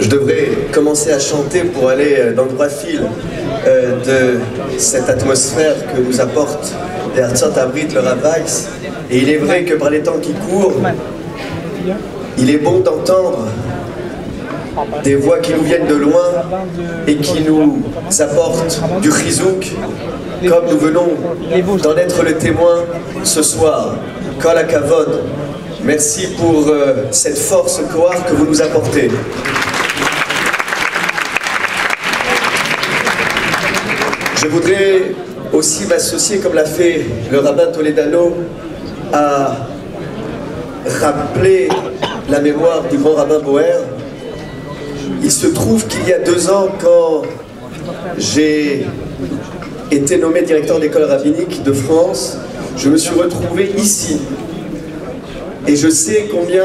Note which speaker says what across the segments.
Speaker 1: Je devrais commencer à chanter pour aller dans le droit fil de cette atmosphère que nous apporte les Artsot Abrit, le Rav Weiss. Et il est vrai que par les temps qui courent, il est bon d'entendre des voix qui nous viennent de loin et qui nous apportent du chizouk, comme nous venons d'en être le témoin ce soir. Kol hakavod, merci pour cette force coire que vous nous apportez. Je voudrais aussi m'associer, comme l'a fait le rabbin Toledano, à rappeler la mémoire du grand rabbin Boer. Il se trouve qu'il y a 2 ans, quand j'ai été nommé directeur d'école rabbinique de France, je me suis retrouvé ici. Et je sais combien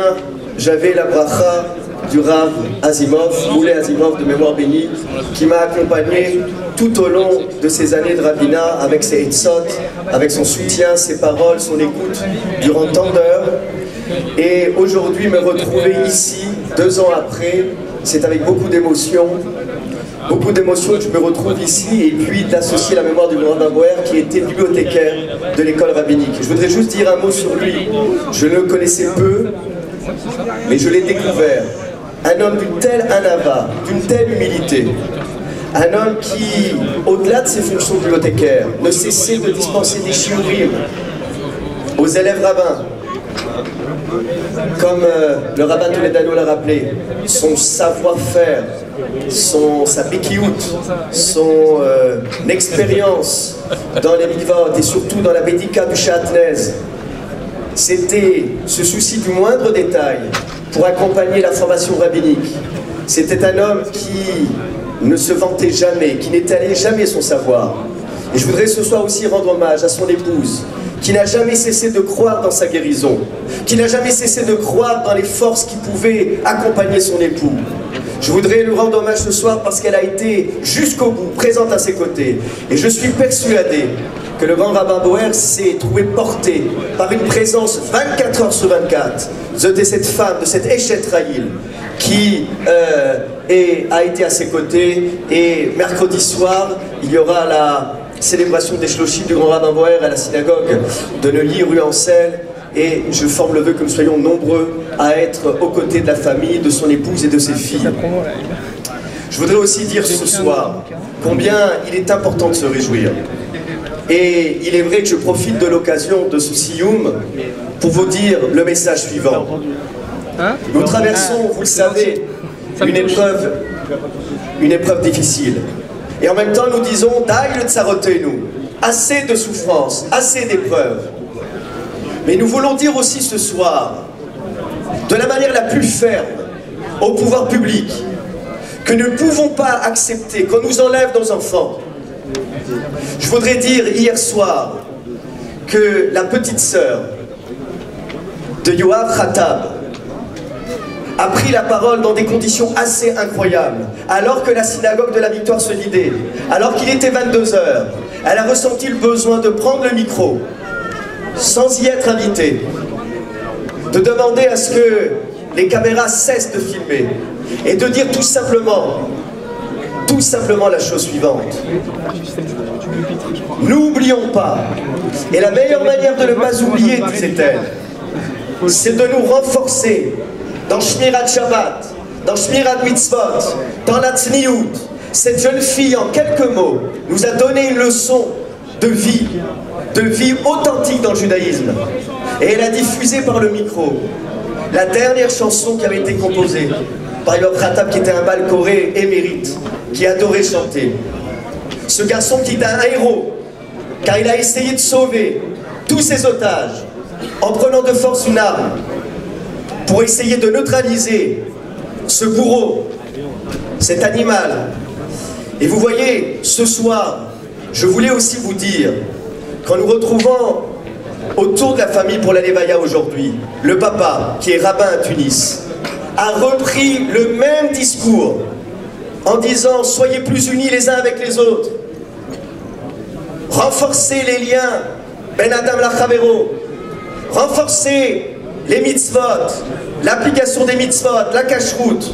Speaker 1: j'avais la bracha du Rav Asimov, Moulay Asimov de mémoire bénie, qui m'a accompagné tout au long de ces années de rabbinat, avec ses hitzot, avec son soutien, ses paroles, son écoute, durant tant d'heures. Et aujourd'hui, me retrouver ici, 2 ans après, c'est avec beaucoup d'émotion que je me retrouve ici, et puis d'associer la mémoire du grand rabbin Boer, qui était bibliothécaire de l'école rabbinique. Je voudrais juste dire un mot sur lui. Je le connaissais peu, mais je l'ai découvert. Un homme d'une telle anava, d'une telle humilité. Un homme qui, au-delà de ses fonctions bibliothécaires, ne cessait de dispenser des shiurim aux élèves rabbins. Comme le rabbin Toledano l'a rappelé, son savoir-faire, sa bekiout, son expérience dans les mikvot et surtout dans la bédika du Shatnez, c'était ce souci du moindre détail pour accompagner la formation rabbinique. C'était un homme qui ne se vantait jamais, qui n'étalait jamais son savoir. Et je voudrais ce soir aussi rendre hommage à son épouse, qui n'a jamais cessé de croire dans sa guérison, qui n'a jamais cessé de croire dans les forces qui pouvaient accompagner son époux. Je voudrais lui rendre hommage ce soir parce qu'elle a été jusqu'au bout, présente à ses côtés. Et je suis persuadé que le grand rabbin Boer s'est trouvé porté par une présence 24 heures sur 24 de cette femme, de cette Eshet Raïl, qui a été à ses côtés. Et mercredi soir, il y aura la célébration des Shloshim du grand rabbin Boer à la synagogue de Neuilly, rue Ancel. Et je forme le vœu que nous soyons nombreux à être aux côtés de la famille, de son épouse et de ses filles. Je voudrais aussi dire ce soir combien il est important de se réjouir. Et il est vrai que je profite de l'occasion de ce Siyum pour vous dire le message suivant. Nous traversons, vous le savez, une épreuve difficile. Et en même temps, nous disons, Daï le tsarotenu, assez de souffrance, assez d'épreuves. Mais nous voulons dire aussi ce soir, de la manière la plus ferme, au pouvoir public, que nous ne pouvons pas accepter qu'on nous enlève nos enfants. Je voudrais dire hier soir que la petite sœur de Yoav Khatab a pris la parole dans des conditions assez incroyables, alors que la synagogue de la Victoire se vidait, alors qu'il était 22 heures. Elle a ressenti le besoin de prendre le micro, sans y être invitée, de demander à ce que les caméras cessent de filmer et de dire tout simplement la chose suivante. N'oublions pas, et la meilleure manière de ne pas oublier, disait-elle, c'est de nous renforcer dans Shmirat Shabbat, dans Shmirat Mitzvot, dans la Tzniut. Cette jeune fille, en quelques mots, nous a donné une leçon de vie authentique dans le judaïsme. Et elle a diffusé par le micro la dernière chanson qui avait été composée par Yoav Khatab, qui était un balkoré émérite, qui adorait chanter. Ce garçon qui est un héros, car il a essayé de sauver tous ses otages en prenant de force une arme pour essayer de neutraliser ce bourreau, cet animal. Et vous voyez, ce soir, je voulais aussi vous dire qu'en nous retrouvant autour de la famille pour la Levaya aujourd'hui, le papa, qui est rabbin à Tunis, a repris le même discours en disant « Soyez plus unis les uns avec les autres, renforcez les liens, Ben Adam Lachavero, renforcez les mitzvot, l'application des mitzvot, la cacheroute.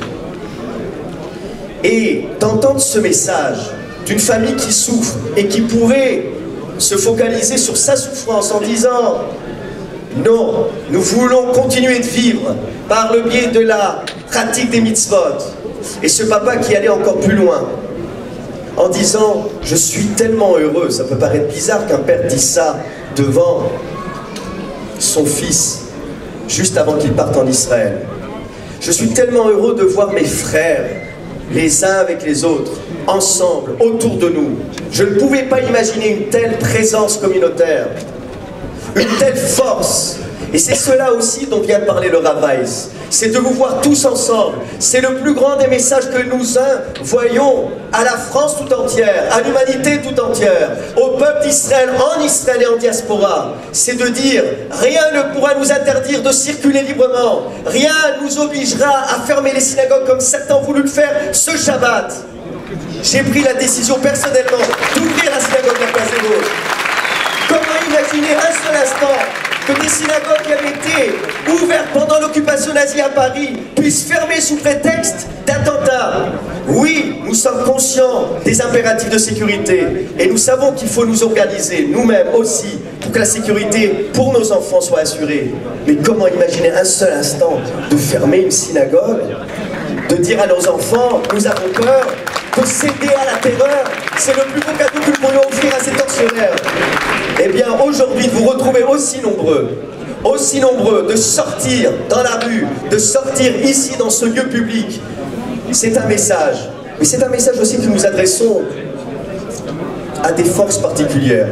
Speaker 1: Et d'entendre ce message d'une famille qui souffre et qui pourrait se focaliser sur sa souffrance en disant non, nous voulons continuer de vivre par le biais de la pratique des mitzvot. Et ce papa qui allait encore plus loin en disant je suis tellement heureux, ça peut paraître bizarre qu'un père dise ça devant son fils juste avant qu'il parte en Israël. Je suis tellement heureux de voir mes frères les uns avec les autres, ensemble, autour de nous. Je ne pouvais pas imaginer une telle présence communautaire, une telle force. Et c'est cela aussi dont vient de parler le Rav Weiss. C'est de vous voir tous ensemble. C'est le plus grand des messages que nous voyons à la France tout entière, à l'humanité tout entière, au peuple d'Israël, en Israël et en diaspora. C'est de dire, rien ne pourra nous interdire de circuler librement. Rien ne nous obligera à fermer les synagogues comme certains ont voulu le faire ce Shabbat. J'ai pris la décision personnellement d'ouvrir la synagogue de la Place des Vosges. Comment imaginer un seul instant que des synagogues qui avaient été ouvertes pendant l'occupation nazie à Paris puissent fermer sous prétexte d'attentats? Oui, nous sommes conscients des impératifs de sécurité et nous savons qu'il faut nous organiser nous-mêmes aussi pour que la sécurité pour nos enfants soit assurée. Mais comment imaginer un seul instant de fermer une synagogue, de dire à nos enfants, nous avons peur, de céder à la terreur? C'est le plus beau cadeau que nous pourrions offrir à ces tortionnaires. Eh bien, aujourd'hui, vous retrouvez aussi nombreux de sortir dans la rue, de sortir ici dans ce lieu public. C'est un message. Mais c'est un message aussi que nous adressons à des forces particulières.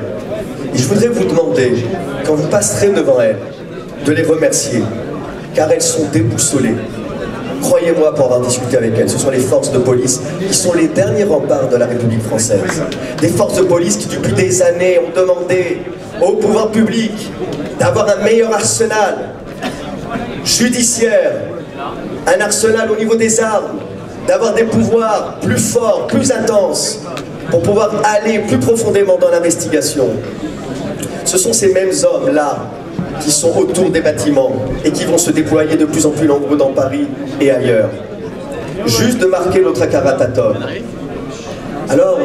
Speaker 1: Et je voudrais vous demander, quand vous passerez devant elles, de les remercier, car elles sont déboussolées. Croyez-moi pour avoir discuté avec elles, ce sont les forces de police qui sont les derniers remparts de la République française. Des forces de police qui depuis des années ont demandé au pouvoir public d'avoir un meilleur arsenal judiciaire, un arsenal au niveau des armes, d'avoir des pouvoirs plus forts, plus intenses, pour pouvoir aller plus profondément dans l'investigation. Ce sont ces mêmes hommes-là qui sont autour des bâtiments et qui vont se déployer de plus en plus nombreux dans Paris et ailleurs. Juste de marquer notre Akaratatov. Alors,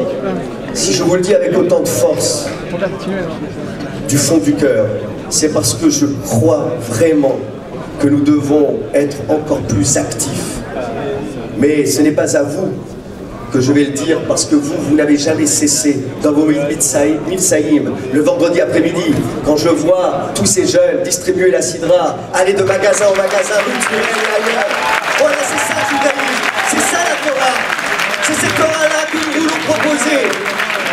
Speaker 1: si je vous le dis avec autant de force, du fond du cœur, c'est parce que je crois vraiment que nous devons être encore plus actifs. Mais ce n'est pas à vous que je vais le dire, parce que vous n'avez jamais cessé dans vos Mitsaïm, le vendredi après-midi, quand je vois tous ces jeunes distribuer la sidra, aller de magasin en magasin, rituel et ailleurs. Voilà, c'est ça le judaïsme, c'est ça la Torah. C'est cette Torah-là que vous nous proposez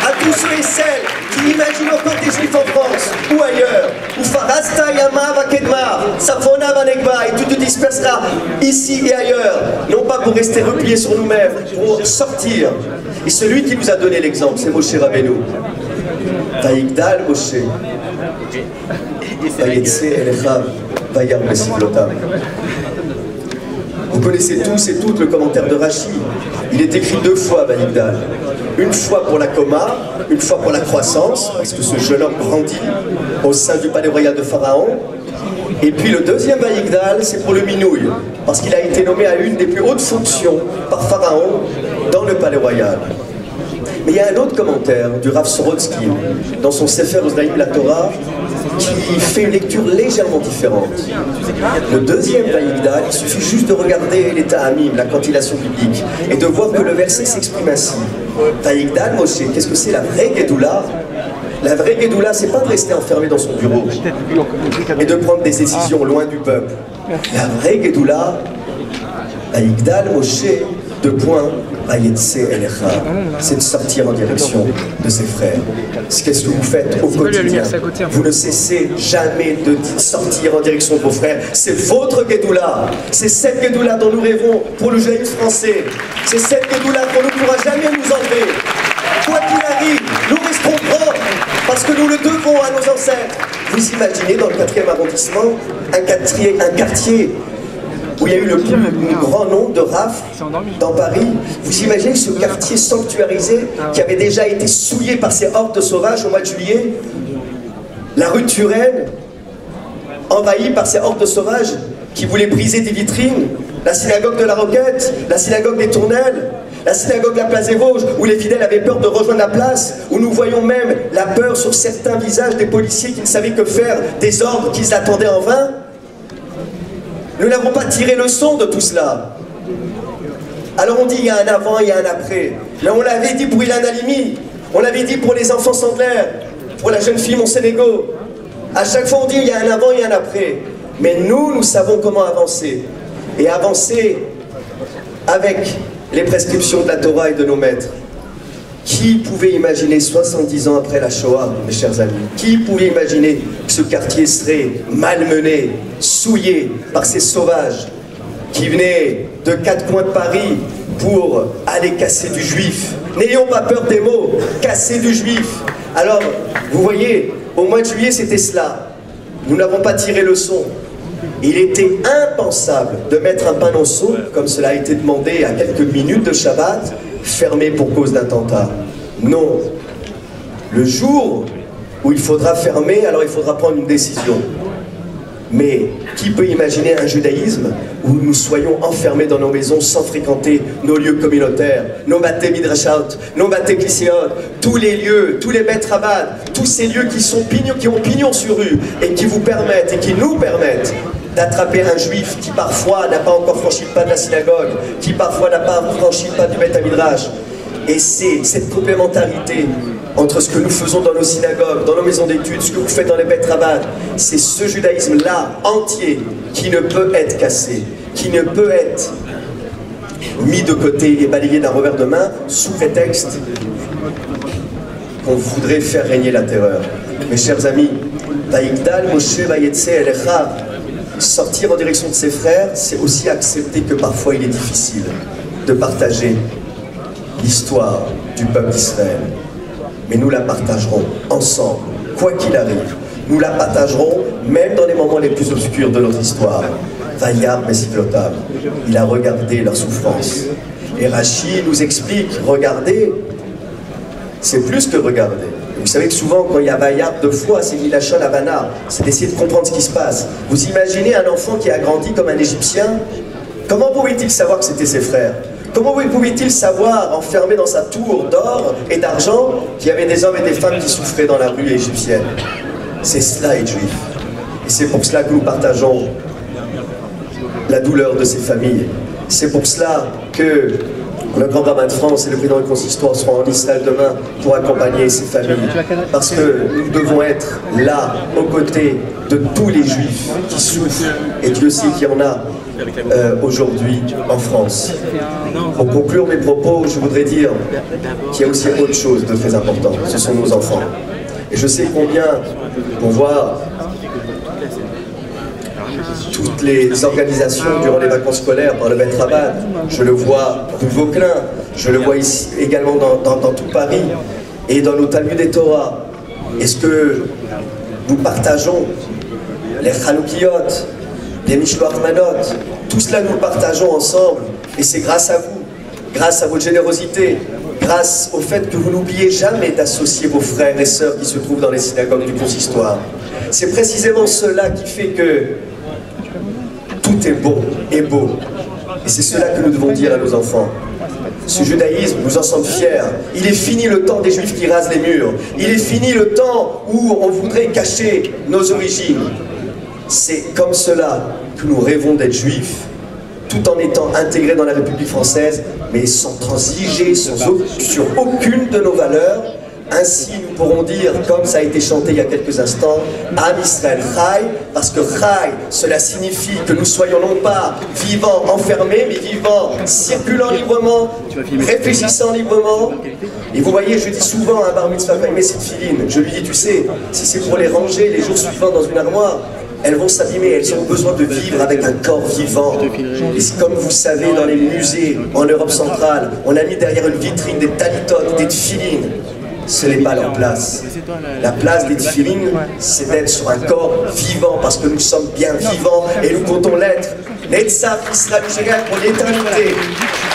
Speaker 1: à tous ceux et celles qui imaginent encore des juifs en France ou ailleurs, où Farasta Yama va Kedmar, Safona va Negba, et tu te disperseras ici et ailleurs, non pas pour rester repliés sur nous-mêmes, pour sortir. Et celui qui nous a donné l'exemple, c'est Moshe Rabbeinu. Vaïgdal Moshe, Vayetse Elechav, Vayar Besivlotav. Vous connaissez tous et toutes le commentaire de Rashi. Il est écrit 2 fois Vaïgdal. Une fois pour la coma, une fois pour la croissance, parce que ce jeune homme grandit au sein du palais royal de Pharaon. Et puis le deuxième Vaïgdal, c'est pour le Minouille, parce qu'il a été nommé à une des plus hautes fonctions par Pharaon dans le palais royal. Mais il y a un autre commentaire du Rav Sorotsky, dans son Sefer Oznaïm la Torah, qui fait une lecture légèrement différente. Le deuxième Vaïgdal, il suffit juste de regarder l'état Amim, la cantillation biblique, et de voir que le verset s'exprime ainsi. Vaïgdal Moshe, qu'est-ce que c'est la vraie Gédoula? La vraie Gédoula, c'est pas de rester enfermé dans son bureau et de prendre des décisions loin du peuple. La vraie Gédoula, Vaïgdal Moshe, 2 points, Vayetse Elecha, c'est de sortir en direction de ses frères. Qu'est-ce que vous faites au quotidien? Vous ne cessez jamais de sortir en direction de vos frères. C'est votre Gédoula. C'est cette Gédoula dont nous rêvons pour le judaïsme français. C'est cette Gédoula qu'on ne pourra jamais nous enlever. Quoi qu'il arrive, nous resterons propres parce que nous le devons à nos ancêtres. Vous imaginez dans le 4e arrondissement un quartier où il y a eu le plus grand nombre de rafles dans Paris. Vous imaginez ce quartier sanctuarisé qui avait déjà été souillé par ces hordes sauvages au mois de juillet? La rue de Turenne, envahie par ces hordes sauvages, qui voulait briser des vitrines, la synagogue de la Roquette, la synagogue des Tournelles, la synagogue de la place des Vosges, où les fidèles avaient peur de rejoindre la place, où nous voyons même la peur sur certains visages des policiers qui ne savaient que faire des ordres qu'ils attendaient en vain. Nous n'avons pas tiré leçon de tout cela. Alors on dit il y a un avant, il y a un après. Mais on l'avait dit pour Ilan Halimi, on l'avait dit pour les enfants Sandler, pour la jeune fille Monsénégo. À chaque fois on dit il y a un avant, il y a un après. Mais nous savons comment avancer. Et avancer avec les prescriptions de la Torah et de nos maîtres. Qui pouvait imaginer 70 ans après la Shoah, mes chers amis, qui pouvait imaginer que ce quartier serait malmené, souillé par ces sauvages qui venaient de 4 coins de Paris pour aller casser du juif. N'ayons pas peur des mots, casser du juif. Alors, vous voyez, au mois de juillet, c'était cela. Nous n'avons pas tiré leçon. Il était impensable de mettre un panonceau, comme cela a été demandé à quelques minutes de Shabbat, fermé pour cause d'attentat. Non. Le jour où il faudra fermer, alors il faudra prendre une décision. Mais qui peut imaginer un judaïsme où nous soyons enfermés dans nos maisons sans fréquenter nos lieux communautaires, nos batés midrashot, nos batés klissiot, tous les lieux, tous les beth rabad, tous ces lieux qui ont pignon sur rue et qui vous permettent et qui nous permettent d'attraper un juif qui parfois n'a pas encore franchi le pas de la synagogue, qui parfois n'a pas franchi le pas du Beth Midrash. Et c'est cette complémentarité entre ce que nous faisons dans nos synagogues, dans nos maisons d'études, ce que vous faites dans les Beth Rabad, c'est ce judaïsme-là entier qui ne peut être cassé, qui ne peut être mis de côté et balayé d'un revers de main sous prétexte qu'on voudrait faire régner la terreur. Mes chers amis, Vaïgdal Moshe Vayetse Elecha, sortir en direction de ses frères, c'est aussi accepter que parfois il est difficile de partager l'histoire du peuple d'Israël. Mais nous la partagerons ensemble, quoi qu'il arrive. Nous la partagerons même dans les moments les plus obscurs de notre histoire. Vayar Mesivlotav, il a regardé leur souffrance. Et Rashi nous explique, regardez, c'est plus que regarder. Vous savez que souvent, quand il y a Vayar 2 fois, c'est Milachon Havana, c'est d'essayer de comprendre ce qui se passe. Vous imaginez un enfant qui a grandi comme un Égyptien, comment pouvait-il savoir que c'était ses frères? Comment pouvait-il savoir, enfermé dans sa tour d'or et d'argent, qu'il y avait des hommes et des femmes qui souffraient dans la rue égyptienne? C'est cela être juif. Et c'est pour cela que nous partageons la douleur de ces familles. C'est pour cela que le grand rabbin de France et le président du consistoire seront en Israël demain pour accompagner ces familles. Parce que nous devons être là, aux côtés de tous les juifs qui souffrent. Et Dieu sait qu'il y en a aujourd'hui en France. Pour conclure mes propos, je voudrais dire qu'il y a aussi autre chose de très important. Ce sont nos enfants. Et je sais combien, pour voir toutes les organisations durant les vacances scolaires par le Beth Rabad, je le vois rue Vauquelin, je le vois ici également dans tout Paris et dans nos Talmud et Torah. Est-ce que nous partageons les Chanoukiyot, les Mishloach Manot, tout cela nous le partageons ensemble et c'est grâce à vous, grâce à votre générosité, grâce au fait que vous n'oubliez jamais d'associer vos frères et sœurs qui se trouvent dans les synagogues du consistoire. C'est précisément cela qui fait que tout est bon et beau. Et c'est cela que nous devons dire à nos enfants. Ce judaïsme, nous en sommes fiers. Il est fini le temps des juifs qui rasent les murs. Il est fini le temps où on voudrait cacher nos origines. C'est comme cela que nous rêvons d'être juifs, tout en étant intégrés dans la République française, mais sans transiger sur aucune de nos valeurs. Ainsi, nous pourrons dire, comme ça a été chanté il y a quelques instants, Am Israël Chai, parce que Chai, cela signifie que nous soyons non pas vivants enfermés, mais vivants circulant librement, réfléchissant librement. Et vous voyez, je dis souvent à un bar mitzvah, quand il met cette filine, je lui dis, tu sais, si c'est pour les ranger les jours suivants dans une armoire, elles vont s'abîmer, elles ont besoin de vivre avec un corps vivant. Et comme vous savez, dans les musées en Europe centrale, on a mis derrière une vitrine des talitotes, des tfilines. Ce n'est pas leur place. La place des tfilines, c'est d'être sur un corps vivant, parce que nous sommes bien vivants et nous comptons l'être. Netzach Israël pour l'éternité.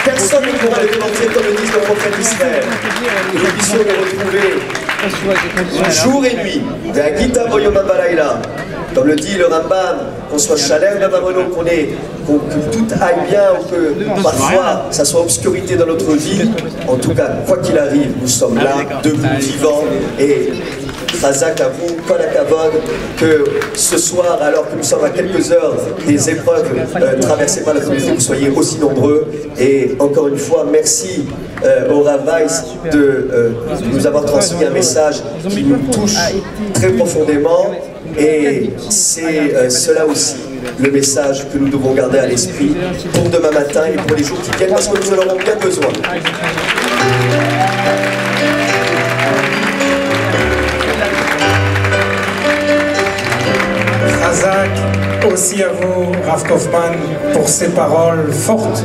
Speaker 1: Personne ne pourra le démontrer comme le disent le prophète d'Israël. Nous puissions nous retrouver jour et nuit. Comme le dit le Rambam, qu'on soit Shalem Bavamono, que tout aille bien, ou que parfois ça soit obscurité dans notre vie, en tout cas, quoi qu'il arrive, nous sommes là, debout, vivants, et Chazak à vous, Kol HaKavod, que ce soir, alors que nous sommes à quelques heures des épreuves traversées par la communauté, vous soyez aussi nombreux. Et encore une fois, merci au Rav Weiss de nous avoir transmis un message qui nous touche très profondément. Et c'est cela aussi le message que nous devons garder à l'esprit pour demain matin et pour les jours qui viennent, parce que nous en aurons bien besoin.
Speaker 2: Chazak, aussi à vous, Rav Kaufman, pour ces paroles fortes.